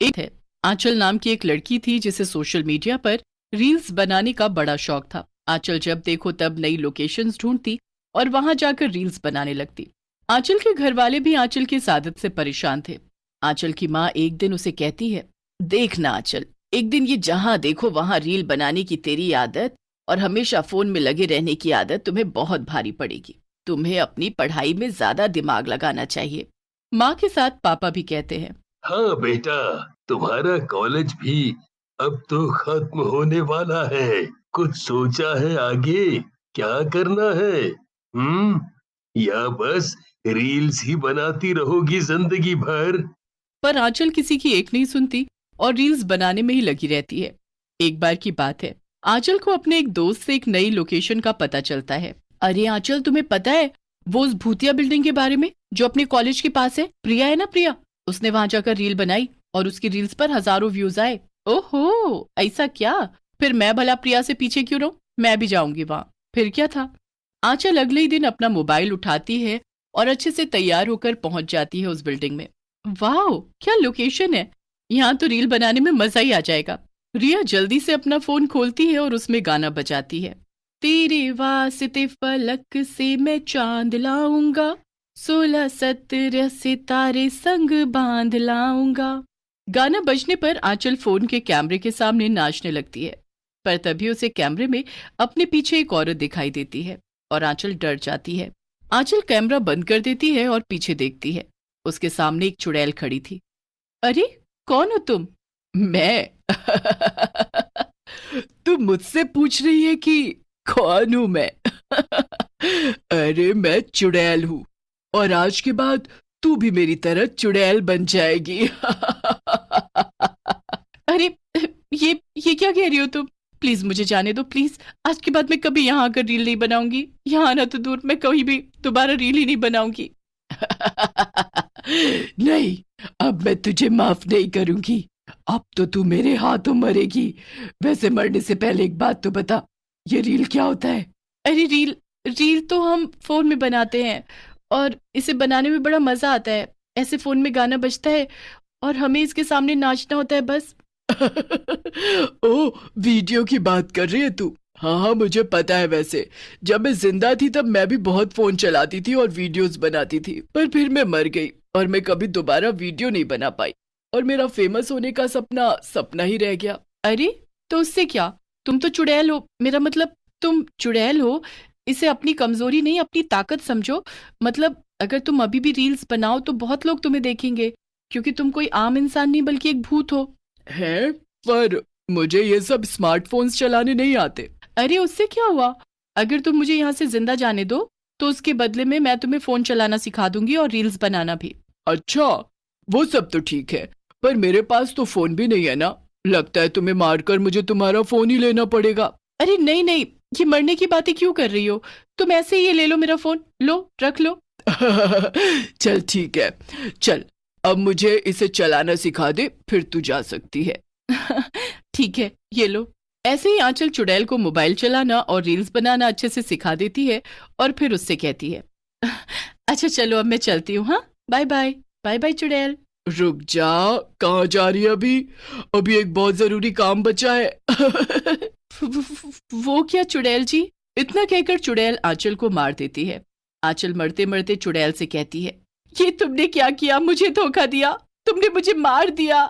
एक है, आंचल नाम की एक लड़की थी जिसे सोशल मीडिया पर रील्स बनाने का बड़ा शौक था। आंचल जब देखो तब नई लोकेशंस ढूंढती और वहां जाकर रील्स बनाने लगती। आंचल के घर वाले भी आंचल की इस आदत से परेशान थे। आंचल की माँ एक दिन उसे कहती है, देखना आंचल, एक दिन ये जहां देखो वहां रील बनाने की तेरी आदत और हमेशा फोन में लगे रहने की आदत तुम्हें बहुत भारी पड़ेगी। तुम्हें अपनी पढ़ाई में ज्यादा दिमाग लगाना चाहिए। माँ के साथ पापा भी कहते हैं, हाँ बेटा, तुम्हारा कॉलेज भी अब तो खत्म होने वाला है। कुछ सोचा है आगे क्या करना है? हम्म, या बस रील्स ही बनाती रहोगी जिंदगी भर? पर आंचल किसी की एक नहीं सुनती और रील्स बनाने में ही लगी रहती है। एक बार की बात है, आंचल को अपने एक दोस्त से एक नई लोकेशन का पता चलता है। अरे आंचल, तुम्हें पता है वो उस भूतिया बिल्डिंग के बारे में जो अपने कॉलेज के पास है? प्रिया है ना, प्रिया, उसने वहां जाकर रील बनाई और उसकी रील्स पर हजारों व्यूज आए। ओहो, ऐसा क्या? फिर मैं भला प्रिया से पीछे क्यों रहूं? मैं भी जाऊंगी वहां। फिर क्या था, आंचल अगले ही दिन अपना मोबाइल उठाती है और अच्छे से तैयार होकर पहुंच जाती है उस बिल्डिंग में। वाह, क्या लोकेशन है! यहाँ तो रील बनाने में मजा ही आ जाएगा। रिया जल्दी से अपना फोन खोलती है और उसमें गाना बजाती है। तेरे वास्ते फलक से मैं चांद लाऊंगा, 16-17 सितारे संग बांध लाऊंगा। गाना बजने पर आंचल फोन के कैमरे के सामने नाचने लगती है। पर तभी उसे कैमरे में अपने पीछे एक औरत दिखाई देती है और आंचल डर जाती है। आंचल कैमरा बंद कर देती है और पीछे देखती है। उसके सामने एक चुड़ैल खड़ी थी। अरे, कौन हो तुम? मैं। तुम मुझसे पूछ रही है कि कौन हूं मैं? अरे मैं चुड़ैल हूं और आज के बाद तू भी मेरी तरह चुड़ैल बन जाएगी। अरे, ये क्या कह रही हो तुम? प्लीज मुझे जाने दो, प्लीज। आज के बाद मैं कभी यहाँ आकर रील नहीं बनाऊंगी। यहाँ आना तो दूर, मैं कहीं भी दोबारा रील ही नहीं बनाऊंगी। नहीं, अब मैं तुझे माफ नहीं करूंगी। अब तो तू मेरे हाथों मरेगी। वैसे मरने से पहले एक बात तो बता, ये रील क्या होता है? अरे रील रील तो हम फोन में बनाते हैं और इसे बनाने में बड़ा मजा आता है। ऐसे फोन में गाना बजता है और हमें इसके सामने नाचना होता है, बस। ओ, वीडियो की बात कर रही है तू? हाँ हाँ, मुझे पता है। वैसे जब मैं जिंदा थी तब मैं भी बहुत फोन चलाती थी और वीडियोस बनाती थी, पर फिर मैं मर गई और मैं कभी दोबारा वीडियो नहीं बना पाई और मेरा फेमस होने का सपना सपना ही रह गया। अरे, तो उससे क्या? तुम तो चुड़ैल हो, मेरा मतलब तुम चुड़ैल हो। इसे अपनी कमजोरी नहीं, अपनी ताकत समझो। मतलब अगर तुम अभी भी रील्स बनाओ तो बहुत लोग तुम्हें देखेंगे, क्योंकि तुम कोई आम इंसान नहीं बल्कि एक भूत हो। है, पर मुझे ये सब स्मार्टफोन्स चलाने नहीं आते। अरे उससे क्या हुआ? अगर तुम मुझे यहाँ से जिंदा जाने दो तो उसके बदले में मैं तुम्हें फोन चलाना सिखा दूंगी और रील्स बनाना भी। अच्छा, वो सब तो ठीक है, पर मेरे पास तो फोन भी नहीं है ना। लगता है तुम्हें मारकर मुझे तुम्हारा फोन ही लेना पड़ेगा। अरे नहीं नहीं, ये मरने की बातें क्यों कर रही हो? तुम ऐसे ही ये ले लो मेरा फोन, लो रख लो। चल ठीक है, चल अब मुझे इसे चलाना सिखा दे, फिर तू जा सकती है। ठीक है, ये लो। ऐसे ही आंचल चुड़ैल को मोबाइल चलाना और रील्स बनाना अच्छे से सिखा देती है और फिर उससे कहती है, अच्छा चलो अब मैं चलती हूँ। हाँ, बाय बाय। बाय बाय चुड़ैल। रुक जा, कहाँ जा रही है अभी? अभी एक बहुत जरूरी काम बचा है। वो क्या चुड़ैल जी? इतना कहकर चुड़ैल आंचल को मार देती है। आंचल मरते मरते चुड़ैल से कहती है, ये तुमने क्या किया? मुझे धोखा दिया, तुमने मुझे मार दिया।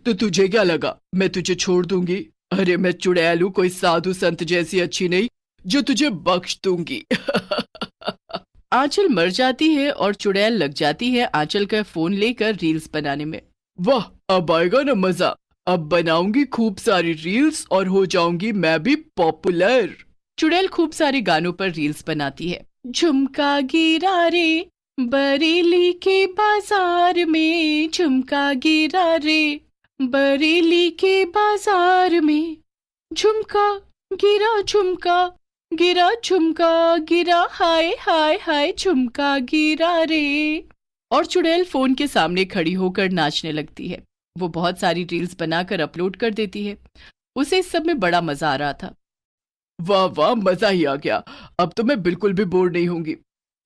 तो तुझे क्या लगा मैं तुझे छोड़ दूंगी? अरे मैं चुड़ैल हूं, कोई साधु संत जैसी अच्छी नहीं जो तुझे बख्श दूंगी। आंचल मर जाती है और चुड़ैल लग जाती है आंचल का फोन लेकर रील्स बनाने में। वाह, अब आएगा ना मजा। अब बनाऊंगी खूब सारी रील्स और हो जाऊंगी मैं भी पॉपुलर। चुड़ैल खूब सारे गानों पर रील्स बनाती है। झुमका गिरा रे बरेली के बाजार में, झुमका गिरा रे बरेली के बाजार में, झुमका गिरा झुमका गिरा झुमका गिरा, हाय हाय हाय झुमका गिरा रे। और चुड़ैल फोन के सामने खड़ी होकर नाचने लगती है। वो बहुत सारी रील्स बनाकर अपलोड कर देती है। उसे इस सब में बड़ा मजा आ रहा था। वाह वाह, मजा ही आ गया। अब तो मैं बिल्कुल भी बोर नहीं होंगी।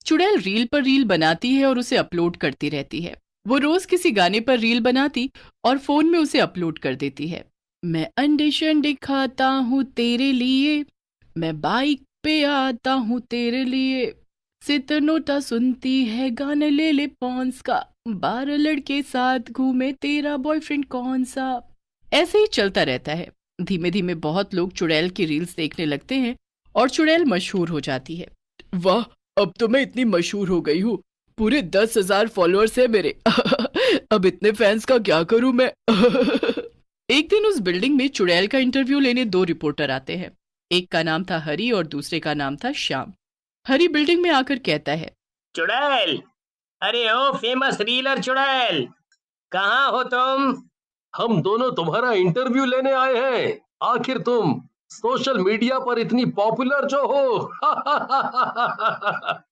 चुड़ैल रील पर रील बनाती है और उसे अपलोड करती रहती है। वो रोज किसी गाने पर रील बनाती और फोन में उसे अपलोड कर देती है। मैं अंडे शंडे खाता हूँ तेरे लिए, मैं बाइक पे आता हूँ तेरे लिए, सित नोटा सुनती है गाना ले ले पॉन्स का, 12 लड़के साथ घूमे तेरा बॉयफ्रेंड कौन सा। ऐसे ही चलता रहता है। धीमे धीमे बहुत लोग चुड़ैल की रील्स देखने लगते हैं और चुड़ैल मशहूर हो जाती है। वाह, अब तो मैं इतनी मशहूर हो गई हूँ, पूरे 10,000 फॉलोअर्स है मेरे। अब इतने फैंस का क्या करूं मैं। एक दिन उस बिल्डिंग में चुड़ैल का इंटरव्यू लेने 2 रिपोर्टर आते हैं। एक का नाम था हरी और दूसरे का नाम था श्याम। हरी बिल्डिंग में आकर कहता है, चुड़ैल, अरे ओ फेमस रीलर चुड़ैल, कहाँ हो तुम? हम दोनों तुम्हारा इंटरव्यू लेने आए हैं। आखिर तुम सोशल मीडिया पर इतनी पॉपुलर जो हो,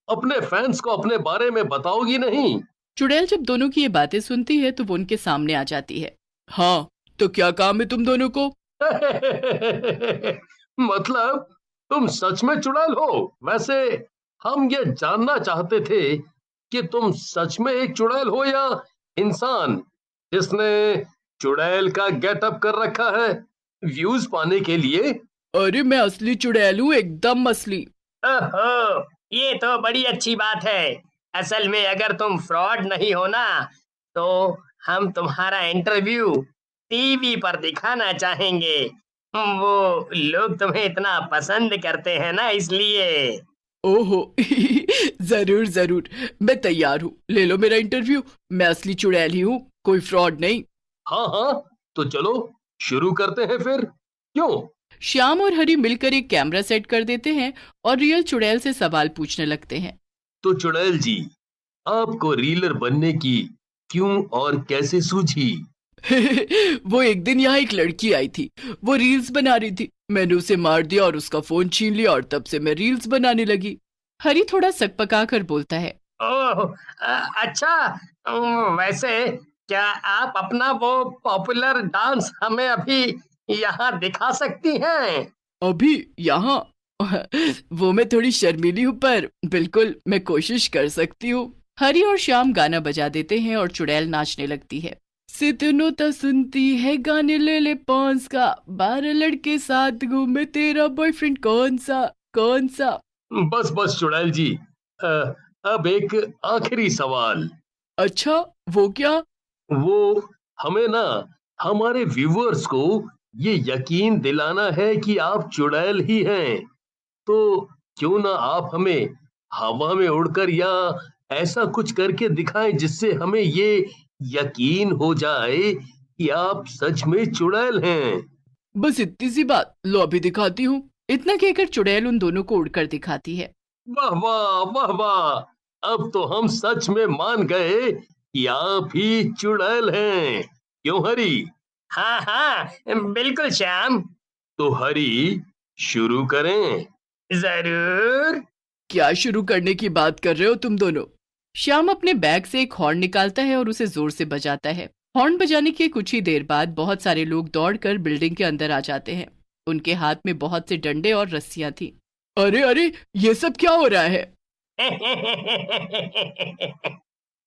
अपने फैंस को अपने बारे में बताओगी नहीं? चुड़ैल जब दोनों की ये बातें सुनती है तो वो उनके सामने आ जाती है। हाँ, तो क्या काम है तुम दोनों को? मतलब तुम सच में चुड़ैल हो? वैसे हम ये जानना चाहते थे कि तुम सच में एक चुड़ैल हो या इंसान जिसने चुड़ैल का गेटअप कर रखा है व्यूज पाने के लिए। अरे मैं असली चुड़ैल हूँ, एकदम असली। ओहो, ये तो बड़ी अच्छी बात है। असल में अगर तुम फ्रॉड नहीं हो ना, तो हम तुम्हारा इंटरव्यू टीवी पर दिखाना चाहेंगे। वो लोग तुम्हें इतना पसंद करते हैं ना, इसलिए। ओहो। जरूर जरूर, मैं तैयार हूँ, ले लो मेरा इंटरव्यू। मैं असली चुड़ैल ही हूँ, कोई फ्रॉड नहीं। हाँ हाँ, तो चलो शुरू करते हैं फिर। क्यों? श्याम और हरी मिलकर एक कैमरा सेट कर देते हैं और रियल चुड़ैल से सवाल पूछने लगते हैं। तो चुड़ैल जी, आपको रीलर बनने की क्यों और कैसे सूझी? वो एक दिन यहाँ एक लड़की आई थी, वो रील्स बना रही थी। मैंने उसे मार दिया और उसका फोन छीन लिया और तब से मैं रील्स बनाने लगी। हरी थोड़ा सकपका कर बोलता है। ओह, अच्छा। वैसे क्या आप अपना वो पॉपुलर डांस हमें अभी यहाँ दिखा सकती हैं? अभी यहाँ? वो मैं थोड़ी शर्मीली हूँ, पर बिल्कुल मैं कोशिश कर सकती हूँ। हरी और श्याम गाना बजा देते हैं और चुड़ैल नाचने लगती है। सितनो ता सुनती है गाने ले ले पॉन्स का, 12 लड़के साथ घूमे तेरा बॉयफ्रेंड कौन सा कौन सा। बस बस चुड़ैल जी, अब एक आखिरी सवाल। अच्छा, वो क्या? वो हमें ना हमारे व्यूअर्स को ये यकीन दिलाना है कि आप चुड़ैल ही हैं। तो क्यों ना आप हमें हवा में उड़कर या ऐसा कुछ करके दिखाएं जिससे हमें ये यकीन हो जाए कि आप सच में चुड़ैल हैं। बस इतनी सी बात, लो अभी दिखाती हूँ। इतना कहकर चुड़ैल उन दोनों को उड़कर दिखाती है। वाह वाह वाह वाह, अब तो हम सच में मान गए कि आप ही चुड़ैल हैं। क्यों हरी? हाँ हाँ, बिल्कुल श्याम। तो हरी, शुरू करें? जरूर। क्या शुरू करने की बात कर रहे हो तुम दोनों? श्याम अपने बैग से एक हॉर्न निकालता है और उसे जोर से बजाता है। हॉर्न बजाने के कुछ ही देर बाद बहुत सारे लोग दौड़कर बिल्डिंग के अंदर आ जाते हैं। उनके हाथ में बहुत से डंडे और रस्सियां थी। अरे अरे, ये सब क्या हो रहा है?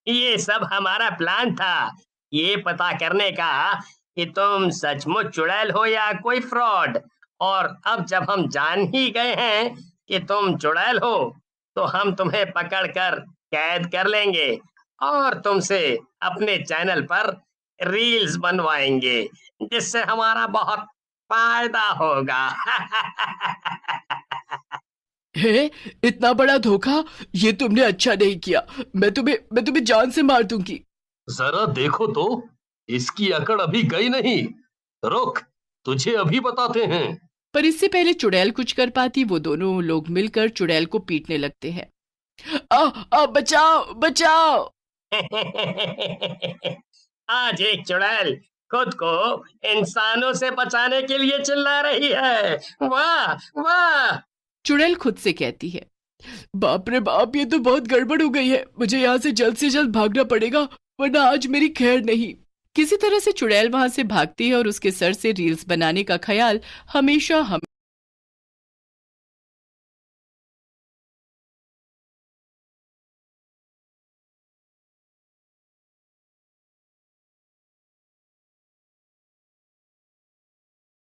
ये सब हमारा प्लान था, ये पता करने का कि तुम सचमुच चुड़ैल हो या कोई फ्रॉड। और अब जब हम जान ही गए हैं कि तुम चुड़ैल हो, तो हम तुम्हें पकड़कर कैद कर लेंगे और तुमसे अपने चैनल पर रील्स बनवाएंगे, जिससे हमारा बहुत फायदा होगा। है, इतना बड़ा धोखा? ये तुमने अच्छा नहीं किया। मैं तुम्हें जान से मार दूंगी। जरा देखो तो, इसकी अकड़ अभी गई नहीं। रुक, तुझे अभी बताते हैं। पर इससे पहले चुड़ैल कुछ कर पाती, वो दोनों लोग मिलकर चुड़ैल को पीटने लगते हैं। बचाओ बचाओ। आज एक चुड़ैल खुद को इंसानों से बचाने के लिए चिल्ला रही है। वाह वाह। चुड़ैल खुद से कहती है। बाप रे बाप, ये तो बहुत गड़बड़ हो गई है। मुझे यहाँ से जल्द भागना पड़ेगा, वरना आज मेरी खैर नहीं। किसी तरह से चुड़ैल वहां से भागती है और उसके सर से रील्स बनाने का ख्याल हमेशा